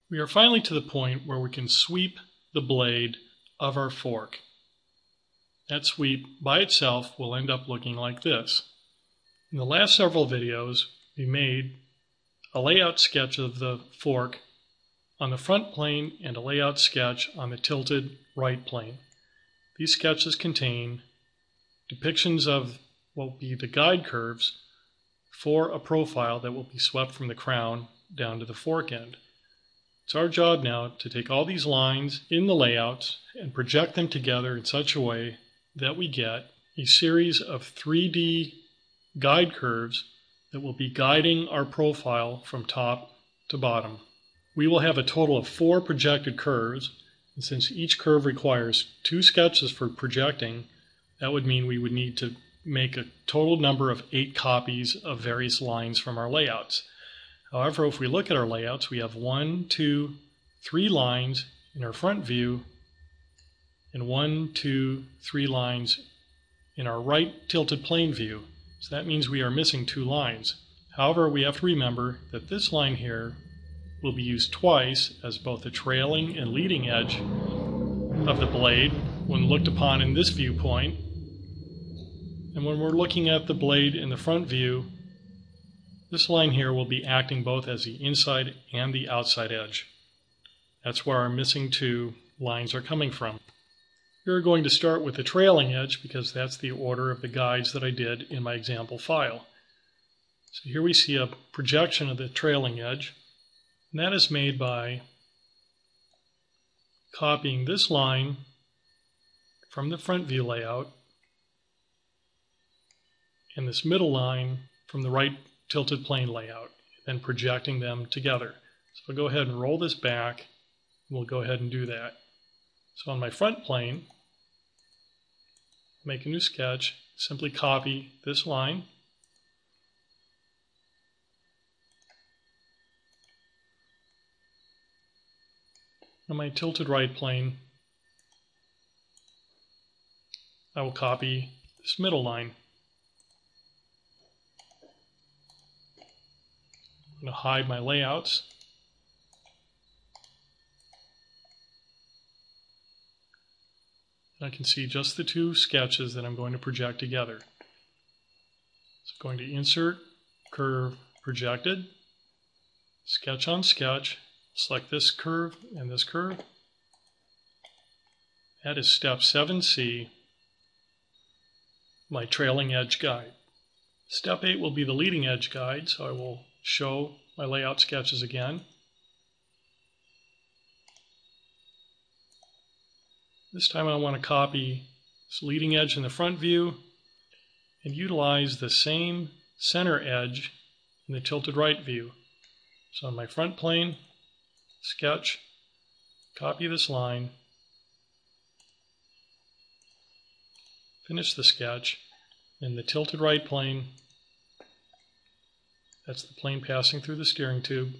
We are finally to the point where we can sweep the blade of our fork. That sweep by itself will end up looking like this. In the last several videos, we made a layout sketch of the fork on the front plane and a layout sketch on the tilted right plane. These sketches contain depictions of what will be the guide curves for a profile that will be swept from the crown down to the fork end. It's our job now to take all these lines in the layouts and project them together in such a way that we get a series of 3D guide curves that will be guiding our profile from top to bottom. We will have a total of 4 projected curves, and since each curve requires 2 sketches for projecting, that would mean we would need to make a total number of 8 copies of various lines from our layouts. However, if we look at our layouts, we have 1, 2, 3 lines in our front view and 1, 2, 3 lines in our right tilted plane view. So that means we are missing 2 lines. However, we have to remember that this line here will be used twice as both the trailing and leading edge of the blade when looked upon in this viewpoint. And when we're looking at the blade in the front view, this line here will be acting both as the inside and the outside edge. That's where our missing 2 lines are coming from. We're going to start with the trailing edge because that's the order of the guides that I did in my example file. So here we see a projection of the trailing edge, and that is made by copying this line from the front view layout and this middle line from the right tilted plane layout, then projecting them together. So I'll go ahead and roll this back. We'll go ahead and do that. So on my front plane, make a new sketch, simply copy this line, on my tilted right plane, I will copy this middle line. I'm going to hide my layouts. And I can see just the 2 sketches that I'm going to project together. So I'm going to insert, curve, projected, sketch on sketch, select this curve and this curve. That is step 7C, my trailing edge guide. Step 8 will be the leading edge guide, so I will show my layout sketches again. This time I want to copy this leading edge in the front view and utilize the same center edge in the tilted right view. So on my front plane, sketch, copy this line, finish the sketch, in the tilted right plane, that's the plane passing through the steering tube,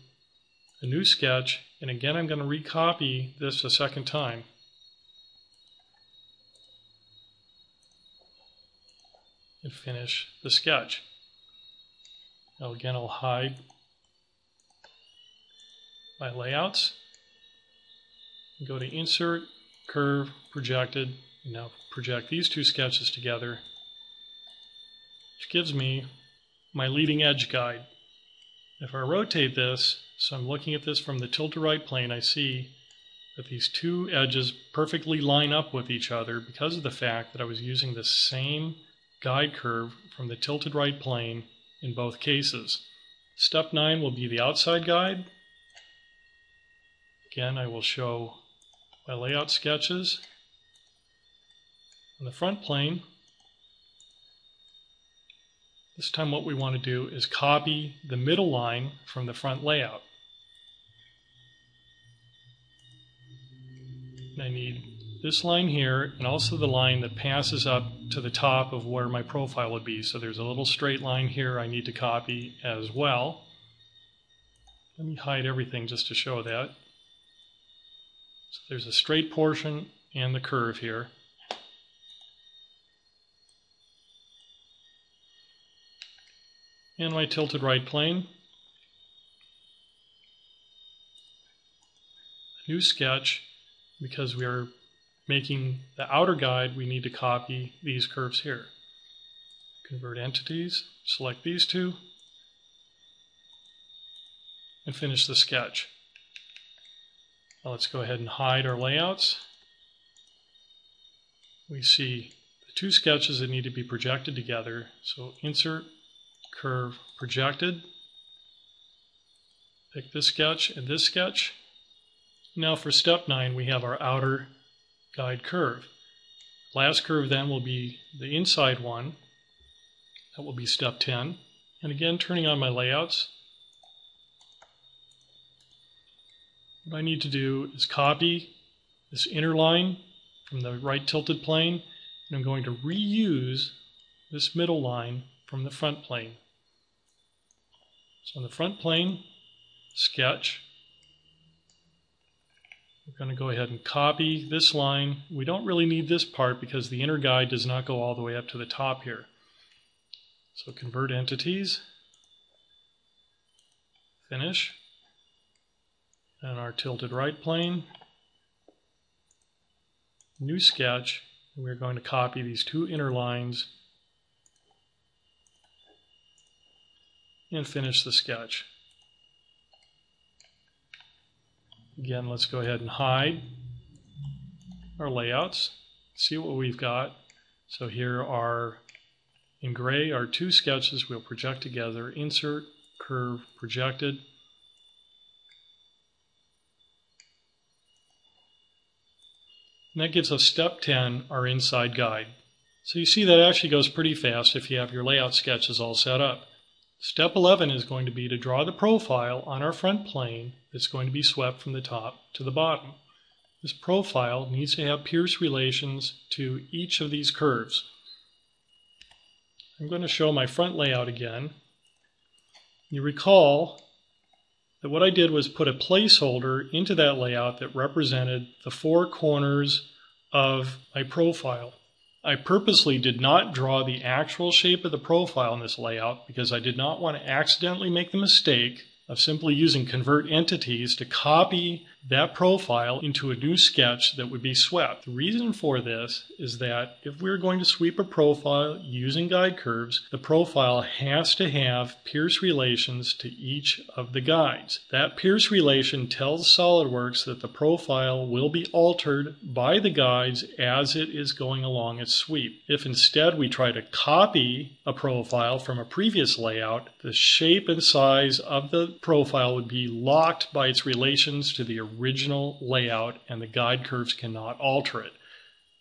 a new sketch, and again I'm going to recopy this a second time. And finish the sketch. Now again I'll hide my layouts, and go to Insert, Curve, Projected, and now project these 2 sketches together, which gives me my leading edge guide. If I rotate this, so I'm looking at this from the tilted right plane, I see that these 2 edges perfectly line up with each other because of the fact that I was using the same guide curve from the tilted right plane in both cases. Step 9 will be the outside guide. Again, I will show my layout sketches on the front plane. This time what we want to do is copy the middle line from the front layout. And I need this line here and also the line that passes up to the top of where my profile would be. So there's a little straight line here I need to copy as well. Let me hide everything just to show that. So there's a straight portion and the curve here. And my tilted right plane. new sketch. Because we are making the outer guide, we need to copy these curves here. Convert entities, select these two, and finish the sketch. Now let's go ahead and hide our layouts. We see the two sketches that need to be projected together. So insert, curve, projected. Pick this sketch and this sketch. Now for step 9, we have our outer guide curve. Last curve then will be the inside one. That will be step 10. And again, turning on my layouts, what I need to do is copy this inner line from the right tilted plane, and I'm going to reuse this middle line from the front plane. So on the front plane, sketch. We're going to go ahead and copy this line. We don't really need this part because the inner guide does not go all the way up to the top here. So convert entities, finish, and our tilted right plane, new sketch, and we're going to copy these two inner lines and finish the sketch. Again, let's go ahead and hide our layouts, see what we've got. So here are, in gray, our two sketches we'll project together. Insert, curve, projected. And that gives us step 10, our inside guide. So you see that actually goes pretty fast if you have your layout sketches all set up. Step 11 is going to be to draw the profile on our front plane that's going to be swept from the top to the bottom. This profile needs to have pierce relations to each of these curves. I'm going to show my front layout again. You recall that what I did was put a placeholder into that layout that represented the four corners of my profile. I purposely did not draw the actual shape of the profile in this layout because I did not want to accidentally make the mistake of simply using convert entities to copy that profile into a new sketch that would be swept. The reason for this is that if we're going to sweep a profile using guide curves, the profile has to have pierce relations to each of the guides. That pierce relation tells SOLIDWORKS that the profile will be altered by the guides as it is going along its sweep. If instead we try to copy a profile from a previous layout, the shape and size of the profile would be locked by its relations to the original layout, and the guide curves cannot alter it.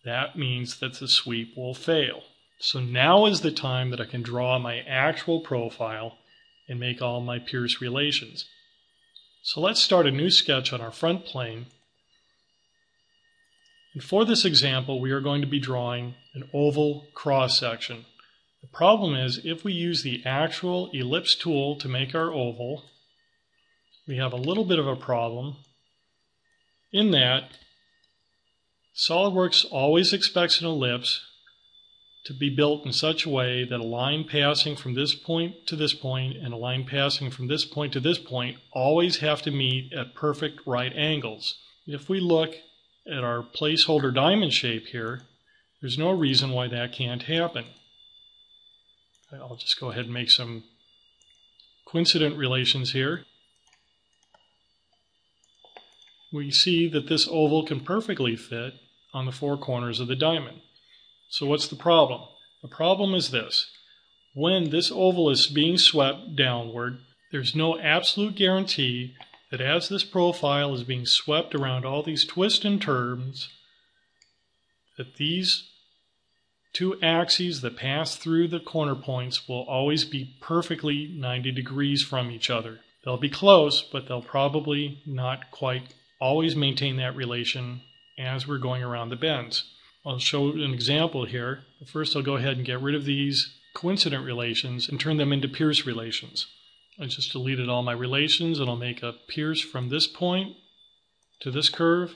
That means that the sweep will fail. So now is the time that I can draw my actual profile and make all my pierce relations. So let's start a new sketch on our front plane. And for this example, we are going to be drawing an oval cross section. The problem is if we use the actual ellipse tool to make our oval, we have a little bit of a problem in that SOLIDWORKS always expects an ellipse to be built in such a way that a line passing from this point to this point and a line passing from this point to this point always have to meet at perfect right angles. If we look at our placeholder diamond shape here, there's no reason why that can't happen. I'll just go ahead and make some coincident relations here. We see that this oval can perfectly fit on the four corners of the diamond. So what's the problem? The problem is this. When this oval is being swept downward, there's no absolute guarantee that as this profile is being swept around all these twists and turns, that these two axes that pass through the corner points will always be perfectly 90 degrees from each other. They'll be close, but they'll probably not quite always maintain that relation as we're going around the bends. I'll show an example here. First I'll go ahead and get rid of these coincident relations and turn them into pierce relations. I just deleted all my relations and I'll make a pierce from this point to this curve,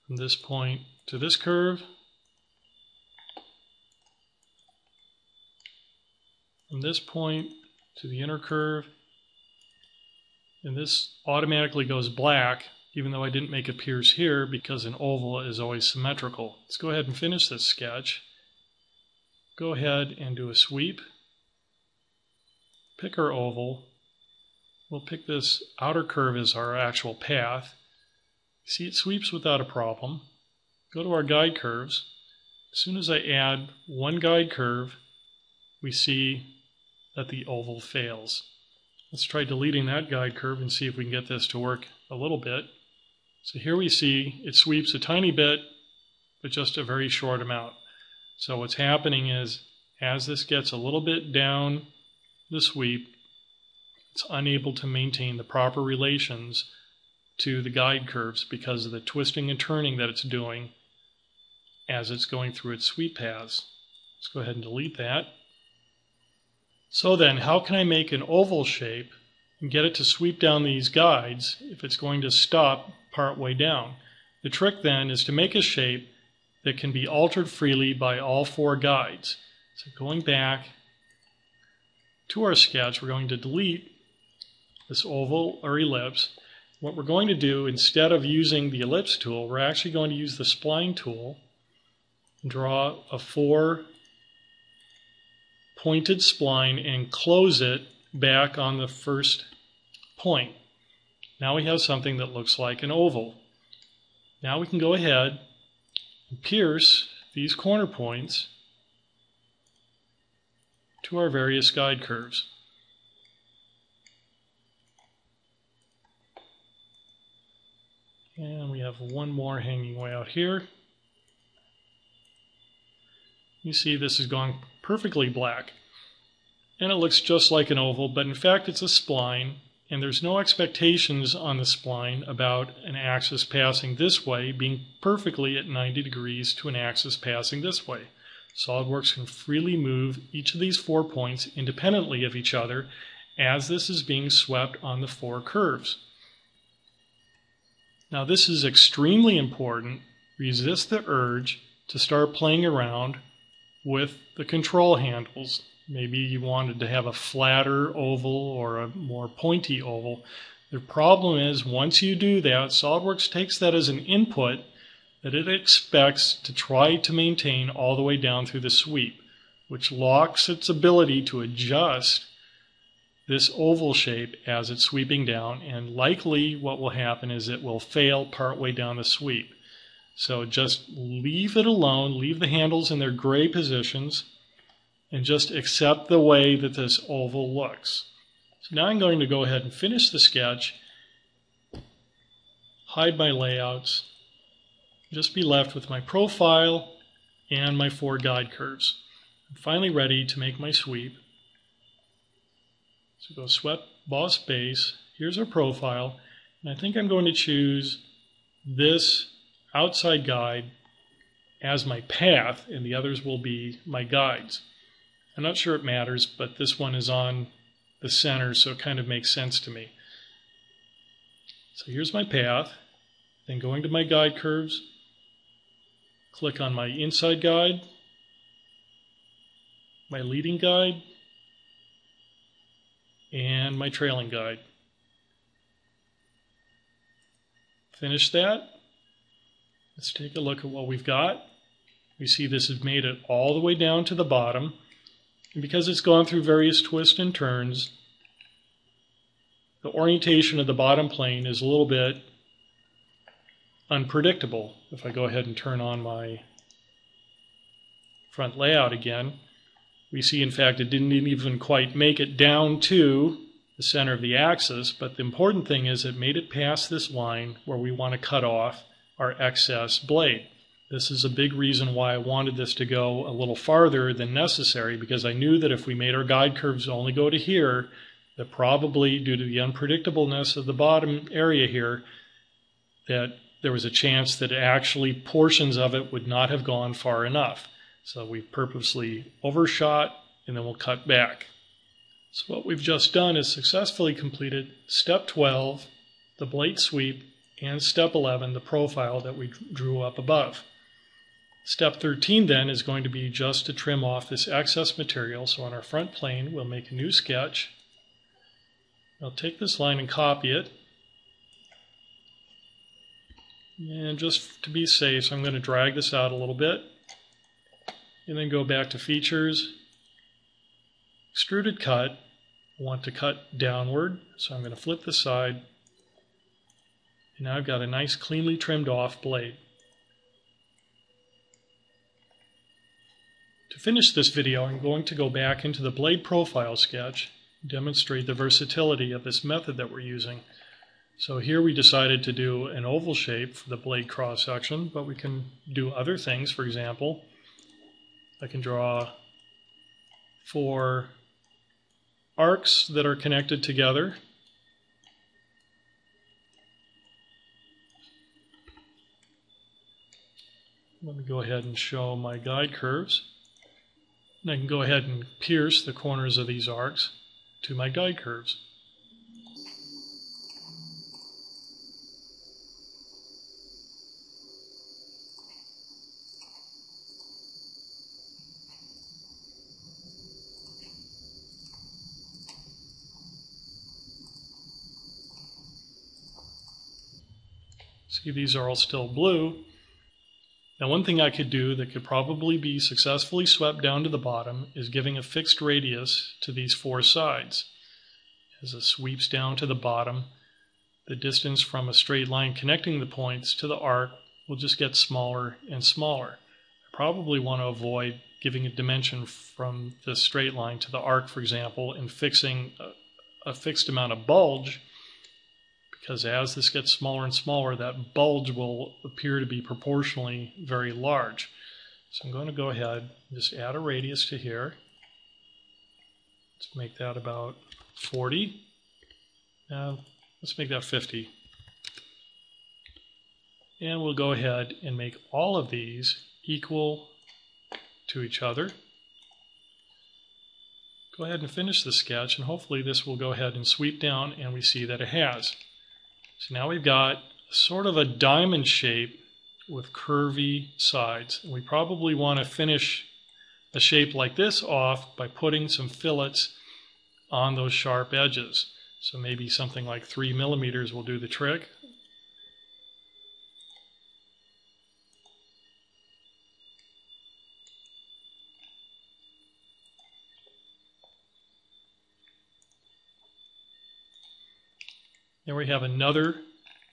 from this point to this curve, from this point to the inner curve, and this automatically goes black even though I didn't make a pierce here because an oval is always symmetrical. Let's go ahead and finish this sketch. Go ahead and do a sweep. Pick our oval. We'll pick this outer curve as our actual path. See, it sweeps without a problem. Go to our guide curves. As soon as I add one guide curve, we see that the oval fails. Let's try deleting that guide curve and see if we can get this to work a little bit. So here we see it sweeps a tiny bit, but just a very short amount. So what's happening is, as this gets a little bit down the sweep, it's unable to maintain the proper relations to the guide curves because of the twisting and turning that it's doing as it's going through its sweep paths. Let's go ahead and delete that. So then, how can I make an oval shape and get it to sweep down these guides if it's going to stop part way down? The trick then is to make a shape that can be altered freely by all four guides. So going back to our sketch, we're going to delete this oval or ellipse. What we're going to do, instead of using the ellipse tool, we're actually going to use the spline tool and draw a 4 pointed spline and close it back on the first point. Now we have something that looks like an oval. Now we can go ahead and pierce these corner points to our various guide curves. And we have one more hanging way out here. You see this has gone perfectly black. And it looks just like an oval, but in fact it's a spline, and there's no expectations on the spline about an axis passing this way being perfectly at 90 degrees to an axis passing this way. SOLIDWORKS can freely move each of these 4 points independently of each other as this is being swept on the 4 curves. Now this is extremely important. Resist the urge to start playing around with the control handles. Maybe you wanted to have a flatter oval or a more pointy oval. The problem is, once you do that, SOLIDWORKS takes that as an input that it expects to try to maintain all the way down through the sweep, which locks its ability to adjust this oval shape as it's sweeping down, and likely what will happen is it will fail partway down the sweep. So just leave it alone, leave the handles in their gray positions, and just accept the way that this oval looks. So now I'm going to go ahead and finish the sketch, hide my layouts, just be left with my profile and my 4 guide curves. I'm finally ready to make my sweep. So go swept, boss base, here's our profile, and I think I'm going to choose this outside guide as my path, and the others will be my guides. I'm not sure it matters, but this one is on the center, so it kind of makes sense to me. So here's my path, then going to my guide curves, click on my inside guide, my leading guide, and my trailing guide. Finish that. Let's take a look at what we've got. We see this has made it all the way down to the bottom. And because it's gone through various twists and turns, the orientation of the bottom plane is a little bit unpredictable. If I go ahead and turn on my front layout again, we see in fact it didn't even quite make it down to the center of the axis, but the important thing is it made it past this line where we want to cut off our excess blade. This is a big reason why I wanted this to go a little farther than necessary, because I knew that if we made our guide curves only go to here, that probably due to the unpredictableness of the bottom area here, that there was a chance that actually portions of it would not have gone far enough. So we purposely overshot, and then we'll cut back. So what we've just done is successfully completed step 12, the blade sweep, and step 11, the profile that we drew up above. Step 13 then is going to be just to trim off this excess material. So on our front plane, we'll make a new sketch. I'll take this line and copy it. And just to be safe, so I'm going to drag this out a little bit and then go back to Features, Extruded Cut. I want to cut downward, so I'm going to flip this side. And now I've got a nice cleanly trimmed off blade. To finish this video, I'm going to go back into the blade profile sketch, demonstrate the versatility of this method that we're using. So here we decided to do an oval shape for the blade cross section, but we can do other things. For example, I can draw 4 arcs that are connected together. Let me go ahead and show my guide curves. And I can go ahead and pierce the corners of these arcs to my guide curves. See, these are all still blue. Now, one thing I could do that could probably be successfully swept down to the bottom is giving a fixed radius to these 4 sides. As it sweeps down to the bottom, the distance from a straight line connecting the points to the arc will just get smaller and smaller. I probably want to avoid giving a dimension from the straight line to the arc, for example, and fixing a fixed amount of bulge, because as this gets smaller and smaller, that bulge will appear to be proportionally very large. So I'm going to go ahead and just add a radius to here. Let's make that about 40. Let's make that 50. And we'll go ahead and make all of these equal to each other. Go ahead and finish the sketch, and hopefully this will go ahead and sweep down, and we see that it has. So now we've got sort of a diamond shape with curvy sides. And we probably want to finish a shape like this off by putting some fillets on those sharp edges. So maybe something like 3 millimeters will do the trick. There we have another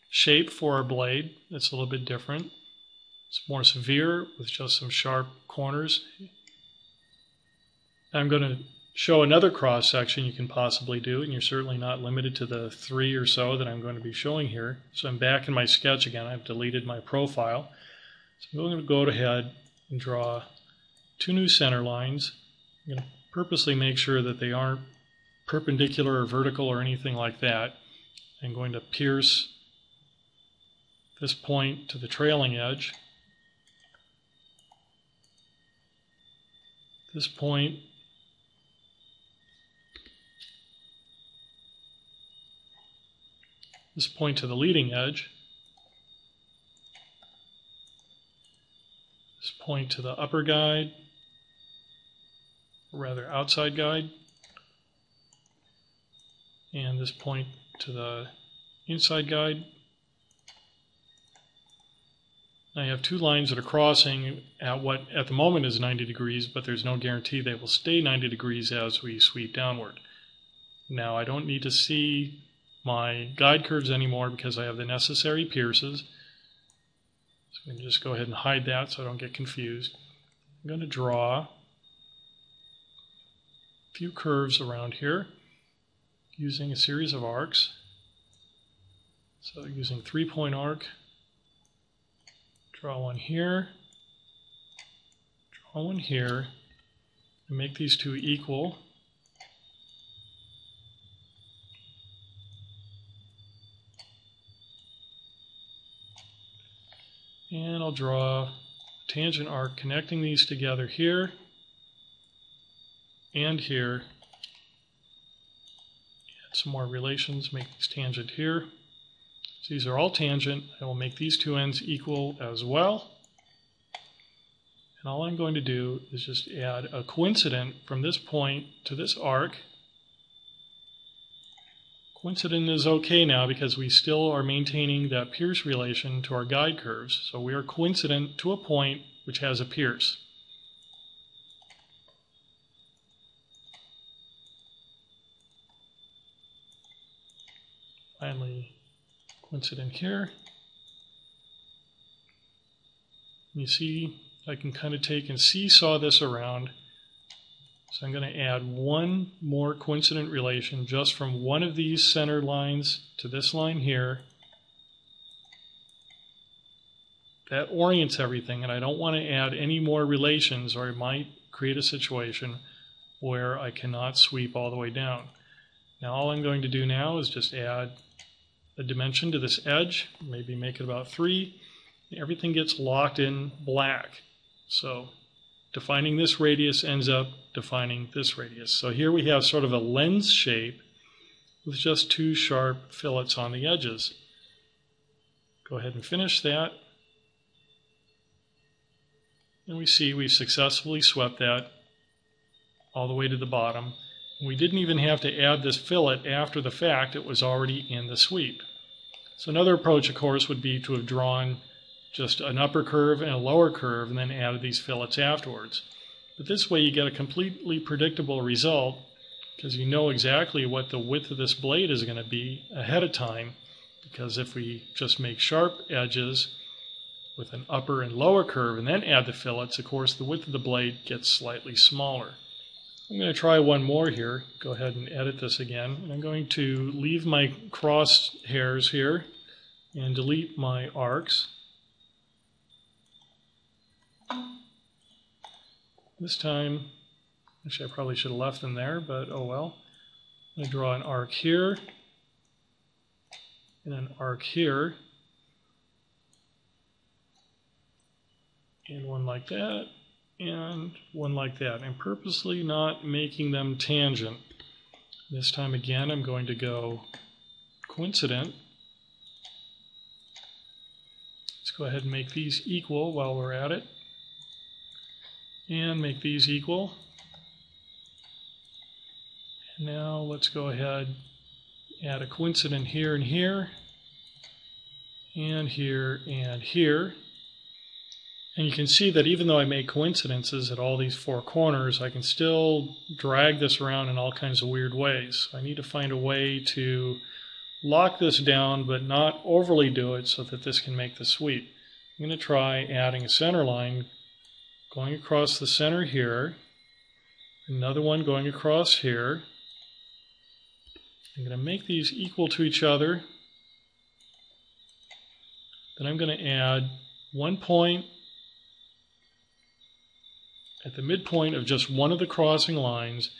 shape for our blade that's a little bit different. It's more severe with just some sharp corners. I'm going to show another cross section you can possibly do, and you're certainly not limited to the 3 or so that I'm going to be showing here. So I'm back in my sketch again. I've deleted my profile. So I'm going to go ahead and draw 2 new center lines. I'm going to purposely make sure that they aren't perpendicular or vertical or anything like that. I'm going to pierce this point to the trailing edge, this point, this point to the leading edge, this point to the upper guide, or rather outside guide, and this point to the inside guide. I have 2 lines that are crossing at what at the moment is 90 degrees, but there's no guarantee they will stay 90 degrees as we sweep downward. Now I don't need to see my guide curves anymore because I have the necessary pierces. So I'm going to just go ahead and hide that so I don't get confused. I'm going to draw a few curves around here using a series of arcs. So using 3-point arc, draw one here, draw one here, and make these 2 equal. And I'll draw a tangent arc connecting these together here and here. Add some more relations, make these tangent here. So these are all tangent. I will make these 2 ends equal as well. And all I'm going to do is just add a coincident from this point to this arc, Coincident is okay now because we still are maintaining that pierce relation to our guide curves. So we are coincident to a point which has a pierce. Finally, coincident here. You see, I can kind of take and seesaw this around. So I'm going to add one more coincident relation just from one of these center lines to this line here. That orients everything, and I don't want to add any more relations, or it might create a situation where I cannot sweep all the way down. Now all I'm going to do now is just add a dimension to this edge, maybe make it about 3. Everything gets locked in black. So defining this radius ends up defining this radius. So here we have sort of a lens shape with just 2 sharp fillets on the edges. Go ahead and finish that. And we see we've successfully swept that all the way to the bottom. We didn't even have to add this fillet after the fact. It was already in the sweep. So another approach, of course, would be to have drawn just an upper curve and a lower curve and then added these fillets afterwards. But this way you get a completely predictable result because you know exactly what the width of this blade is going to be ahead of time, because if we just make sharp edges with an upper and lower curve and then add the fillets, of course the width of the blade gets slightly smaller. I'm going to try one more here. Go ahead and edit this again. And I'm going to leave my cross hairs here and delete my arcs. This time, actually I probably should have left them there, but oh well. I'm going to draw an arc here and an arc here and one like that and one like that. I'm purposely not making them tangent. This time again I'm going to go coincident. Let's go ahead and make these equal while we're at it. And make these equal. And now let's go ahead and add a coincident here and here, and here and here. And you can see that even though I made coincidences at all these 4 corners, I can still drag this around in all kinds of weird ways. So I need to find a way to lock this down but not overly do it so that this can make the sweep. I'm going to try adding a center line going across the center here, another one going across here. I'm going to make these equal to each other. Then I'm going to add one point at the midpoint of just one of the crossing lines,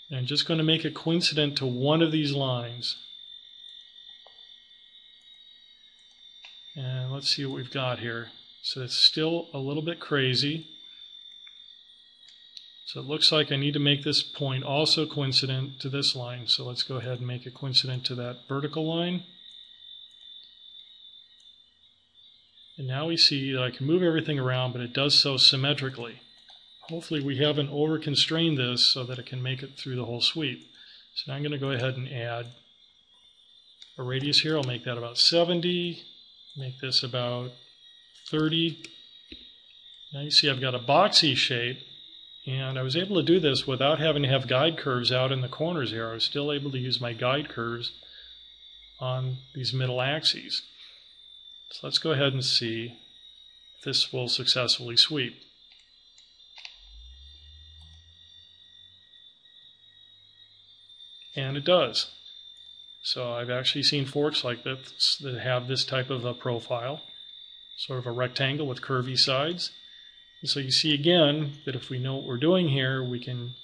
and I'm just going to make it coincident to one of these lines. And let's see what we've got here. So it's still a little bit crazy. So it looks like I need to make this point also coincident to this line. So let's go ahead and make it coincident to that vertical line. And now we see that I can move everything around, but it does so symmetrically. Hopefully we haven't over-constrained this so that it can make it through the whole sweep. So now I'm going to go ahead and add a radius here. I'll make that about 70. Make this about 30. Now you see I've got a boxy shape. And I was able to do this without having to have guide curves out in the corners here. I was still able to use my guide curves on these middle axes. So let's go ahead and see if this will successfully sweep. And it does. So I've actually seen forks like this that have this type of a profile, sort of a rectangle with curvy sides. And so you see again that if we know what we're doing here, we can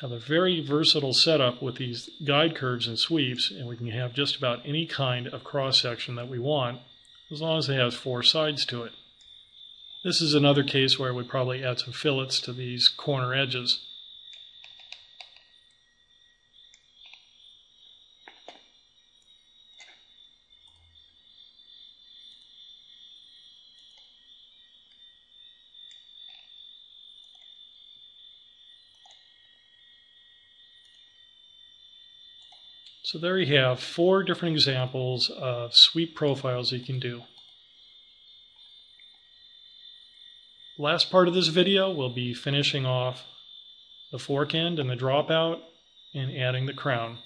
have a very versatile setup with these guide curves and sweeps, and we can have just about any kind of cross-section that we want, as long as it has 4 sides to it. This is another case where I would probably add some fillets to these corner edges. So there you have 4 different examples of sweep profiles you can do. Last part of this video will be finishing off the fork end and the dropout and adding the crown.